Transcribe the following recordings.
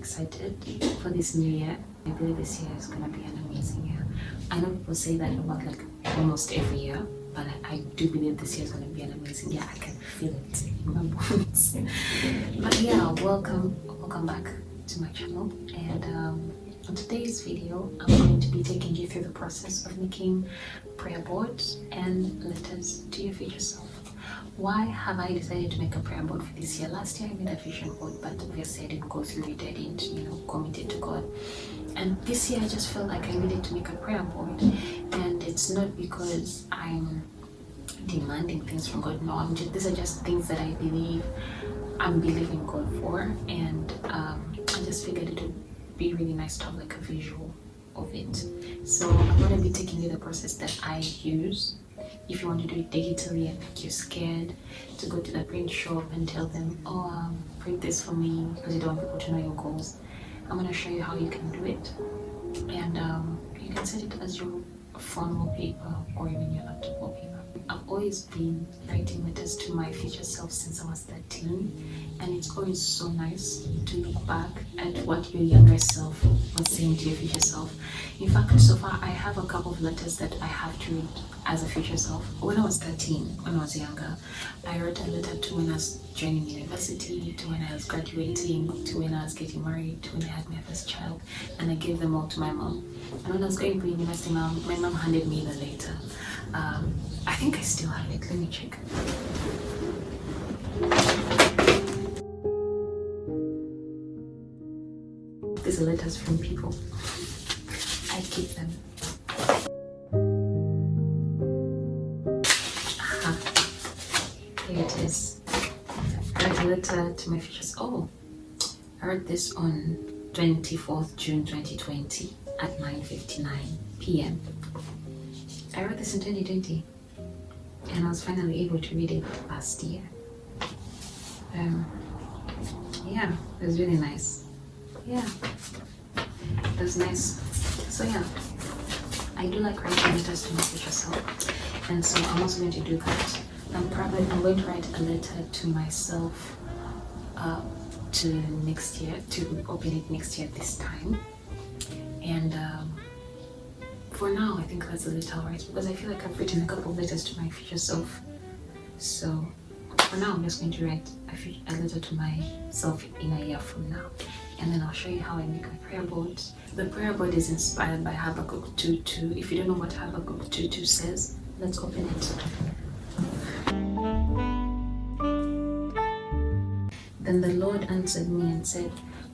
excited for this new year. I believe this year is gonna be an amazing year. I know people say that about like almost every year, but I do believe this year is gonna be an amazing year. I can feel it in my bones. But yeah, welcome back to my channel. And on today's video, I'm going to be taking you through the process of making prayer boards and letters to your future self. Why have I decided to make a prayer board for this year? Last year I made a vision board, but obviously I didn't go through it. I didn't, commit it to God. And this year I just felt like I needed to make a prayer board. And it's not because I'm demanding things from God. No, these are just things that I'm believing God for. And I just figured it would be really nice to have like a visual of it. So I'm going to be taking you the process that I use. If you want to do it digitally and like you're scared to go to the print shop and tell them, print this for me because you don't want people to know your goals, I'm going to show you how you can do it. And you can set it as your phone wallpaper or even your laptop wallpaper. I've always been writing letters to my future self since I was 13, and it's always so nice to look back at what your younger self was saying to your future self. In fact, so far I have a couple of letters that I have to read as a future self. When I was 13, when I was younger, I wrote a letter to when I was joining university, to when I was graduating, to when I was getting married, to when I had my first child, and I gave them all to my mom. And when I was going for university, my mom handed me the letter. I think I still have it. Let me check. These are letters from people. I keep them. Here it is. I wrote a letter to my future self. I wrote this on 24th June 2020 at 9:59 p.m. I wrote this in 2020, and I was finally able to read it last year. Yeah, it was really nice. Yeah, it was nice. So yeah, I do like writing letters to my future self, and so I'm also going to do that. I'm going to write a letter to myself to next year, to open it next year this time. And for now, I think that's a little right, because I feel like I've written a couple of letters to my future self. So for now, I'm just going to write a letter to myself in a year from now. And then I'll show you how I make my prayer board. The prayer board is inspired by Habakkuk 2:2. If you don't know what Habakkuk 2:2 says, let's open it. Then the Lord answered me and said,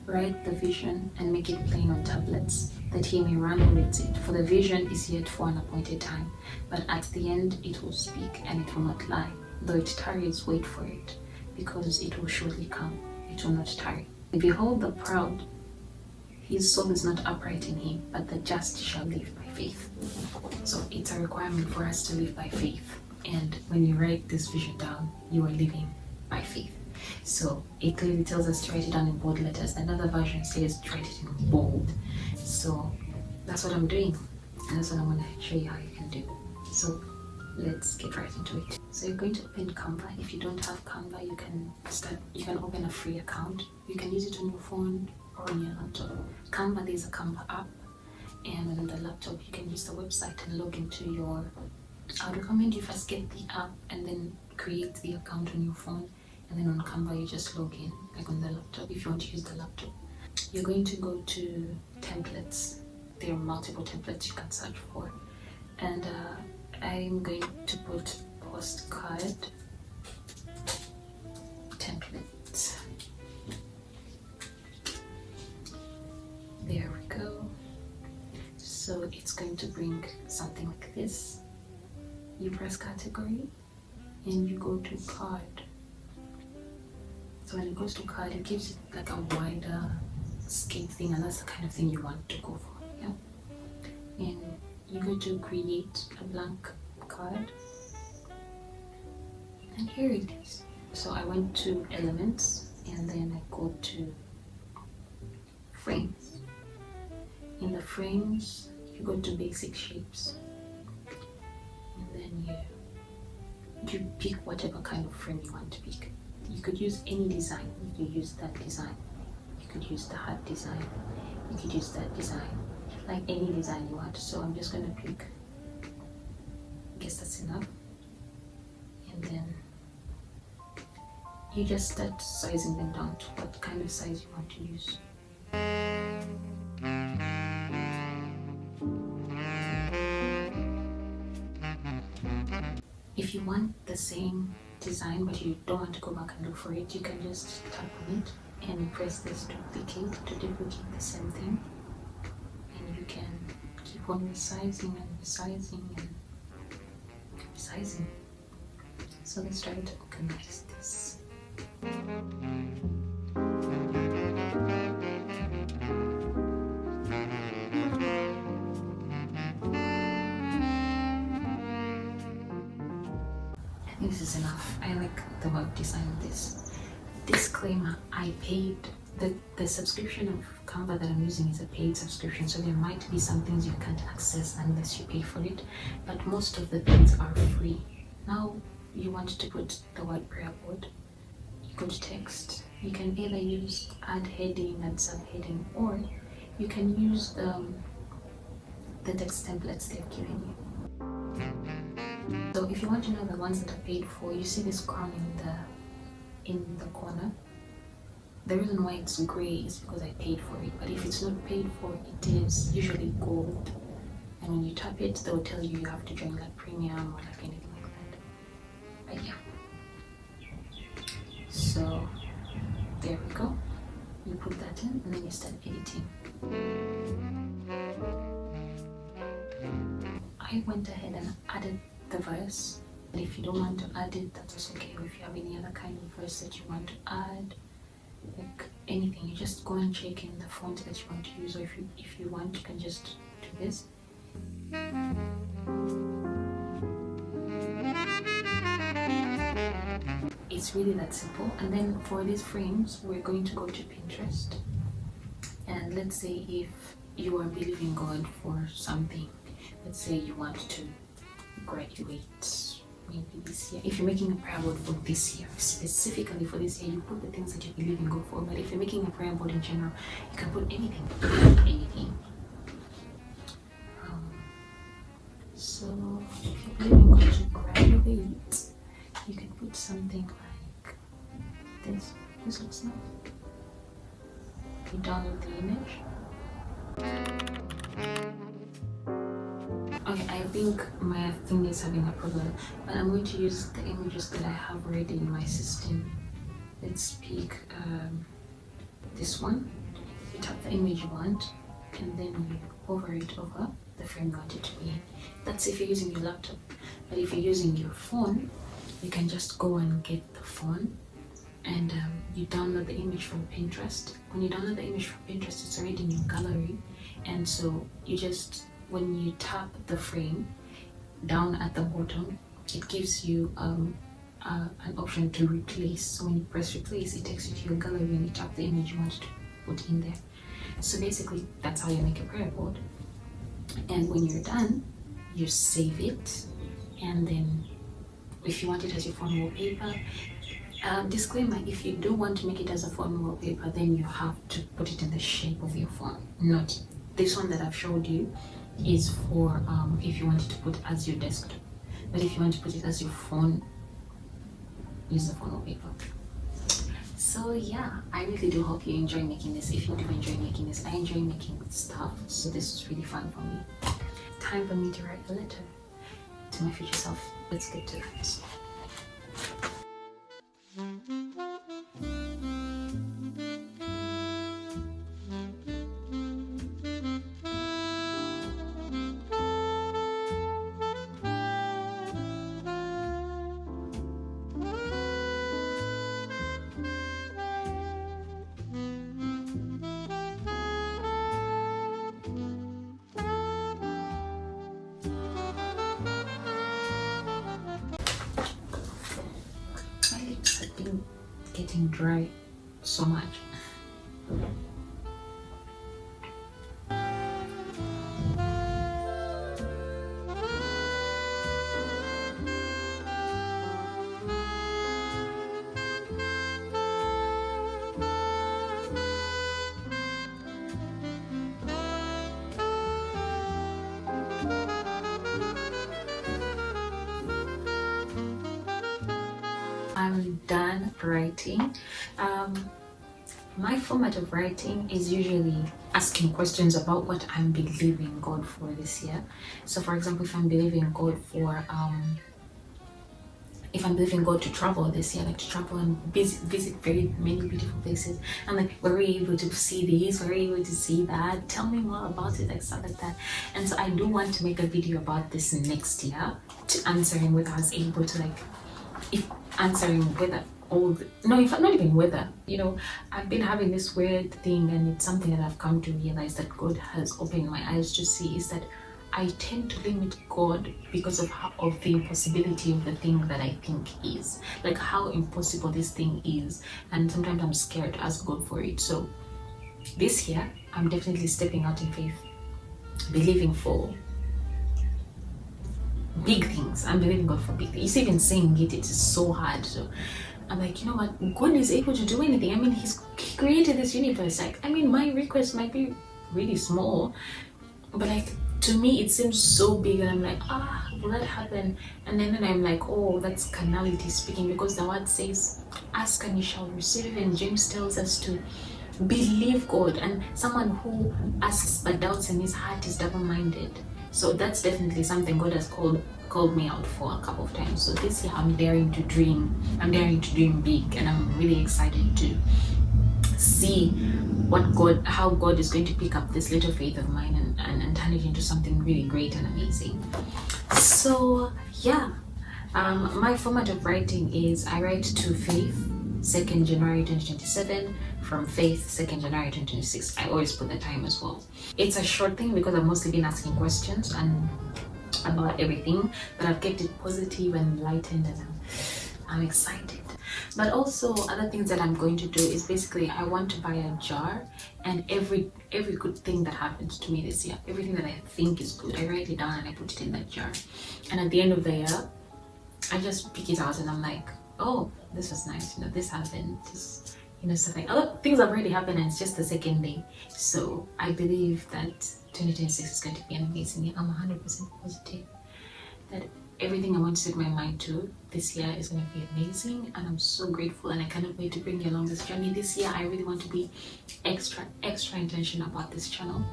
write the vision and make it plain on tablets, that he may run who reads it. For the vision is yet for an appointed time, but at the end it will speak and it will not lie. Though it tarries, wait for it, because it will surely come. It will not tarry. Behold the proud, his soul is not upright in him, but the just shall live by faith. So it's a requirement for us to live by faith. And when you write this vision down, you are living by faith. So it clearly tells us to write it down in bold letters. Another version says to write it in bold. So that's what I'm doing, and that's what I'm going to show you how you can do. So let's get right into it. So you're going to open Canva. If you don't have Canva, you can open a free account. You can use it on your phone or on your laptop. Canva, there's a Canva app, and on the laptop you can use the website and log into your. I would recommend you first get the app and then create the account on your phone. And then on Canva, you just log in, like on the laptop, if you want to use the laptop. You're going to go to templates. There are multiple templates you can search for. And I'm going to put postcard templates. There we go. So it's going to bring something like this. You press category and you go to card. So when it goes to card, it gives you like a wider scape thing, and that's the kind of thing you want to go for. Yeah. And you go to create a blank card, and here it is. So I went to elements, and then I go to frames. In the frames, you go to basic shapes, and then you pick whatever kind of frame you want to pick. You could use any design. You can use that design. You could use the heart design, you could use that design, like any design you want. So I'm just gonna pick, I guess that's enough, and then you just start sizing them down to what kind of size you want to use. If you want the same design but you don't want to go back and look for it, you can just tap on it and press this to duplicate the same thing, and you can keep on resizing and resizing and resizing. So let's try to organize this. This is enough. I like the web design of this. Disclaimer, I paid the subscription of Canva that I'm using is a paid subscription, so there might be some things you can't access unless you pay for it, but most of the things are free. Now you want to put the word prayer board, you go to text. You can either use add heading and subheading, or you can use the text templates they've given you. So if you want to know the ones that are paid for, you see this crown in the corner. The reason why it's grey is because I paid for it, but if it's not paid for, it is usually gold. And when you tap it, they'll tell you have to join like premium or like anything like that. But yeah. So there we go. You put that in and then you start editing. I went ahead and added the verse. But if you don't want to add it, that's also okay. Or if you have any other kind of verse that you want to add, like anything, you just go and check in the font that you want to use, or if you want, you can just do this. It's really that simple. And then for these frames, we're going to go to Pinterest, and let's say if you are believing God for something, let's say you want to graduate maybe this year. If you're making a prayer board for this year, specifically for this year, you put the things that you believe in God for. But if you're making a prayer board in general, you can put anything. So if you're believing God to graduate, you can put something like this. This looks nice. You download the image. Okay, I think my thing is having a problem, but I'm going to use the images that I have already in my system. Let's pick this one. You tap the image you want, and then you hover it over the frame you want it to be in. That's if you're using your laptop. But if you're using your phone, you can just go and get the phone, and you download the image from Pinterest. When you download the image from Pinterest, it's already in your gallery, and so you just, when you tap the frame down at the bottom, it gives you an option to replace. So when you press replace, it takes you to your gallery and you tap the image you want to put in there. So basically, that's how you make a prayer board. And when you're done, you save it, and then if you want it as your phone wallpaper, disclaimer, if you do want to make it as a phone wallpaper, then you have to put it in the shape of your phone. Not this one that I've showed you is for if you want to put it as your desktop, but if you want to put it as your phone, use the phone wallpaper. So yeah, I really do hope you enjoy making this. If you do enjoy making this, I enjoy making stuff, so this was really fun for me. Time for me to write a letter to my future self. Let's get to that. Getting dry so much. done writing. My format of writing is usually asking questions about what I'm believing God for this year. So for example, if I'm believing God for if I'm believing God to travel this year, like to travel and visit very many beautiful places, I'm like, were we able to see this? Were we able to see that? Tell me more about it, like stuff like that. And so I do want to make a video about this next year, to answering whether I was able to, like, if answering whether in fact, not even whether, you know, I've been having this weird thing, and it's something that I've come to realize that God has opened my eyes to see, is that I tend to limit God because of the impossibility of the thing that I think is, like how impossible this thing is, and sometimes I'm scared to ask God for it. So this year I'm definitely stepping out in faith, believing for big things. I'm believing God for big things. Even saying it is so hard. So I'm like, you know what, God is able to do anything. I mean, He created this universe. Like, I mean, my request might be really small, but like, to me it seems so big, and I'm like, will that happen? And then I'm like, oh, that's carnality speaking, because the word says, ask and you shall receive, and James tells us to believe God, and someone who asks but doubts in his heart is double-minded. So that's definitely something God has called me out for a couple of times. So this year I'm daring to dream. I'm daring to dream big, and I'm really excited to see how God is going to pick up this little faith of mine and turn it into something really great and amazing. So yeah, my format of writing is I write to Faith 2nd January 2027, from Faith 2nd January 2026. I always put the time as well. It's a short thing because I've mostly been asking questions and about everything, but I've kept it positive and enlightened, and I'm excited. But also other things that I'm going to do is basically I want to buy a jar, and every good thing that happens to me this year, everything that I think is good, I write it down and I put it in that jar. And at the end of the year, I just pick it out and I'm like, oh, this was nice, you know, this happened, this, you know, stuff like other things have already happened, and it's just the second day. So I believe that 2026 is going to be an amazing year. I'm 100% positive that everything I want to set my mind to this year is going to be amazing, and I'm so grateful, and I cannot wait to bring you along this journey. This year I really want to be extra intentional about this channel,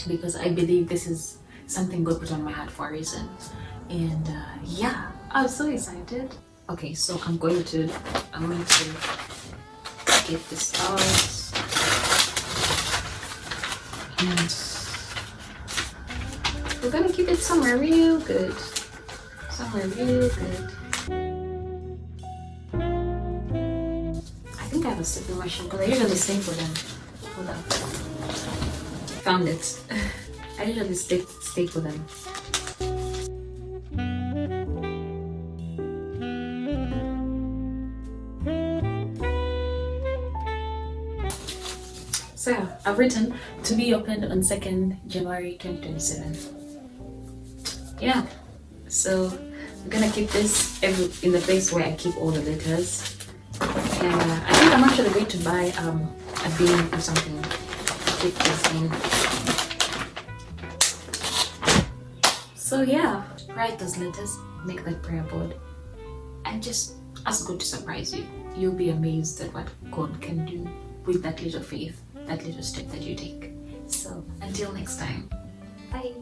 because I believe this is something God put on my heart for a reason. And yeah, I'm so excited. Okay, so I'm going to get this out, and we're gonna keep it somewhere real good. Somewhere real good. I think I have a stapler machine because I usually staple them. Hold on. Found it. I usually staple them. So yeah, I've written to be opened on 2nd January 2027. Yeah. So I'm gonna keep this in the place where I keep all the letters, and I think I'm actually going to buy a bin or something to keep this in. So yeah, write those letters, make that prayer board, and just ask God to surprise you. You'll be amazed at what God can do with that little faith, that little step that you take. So until next time, bye.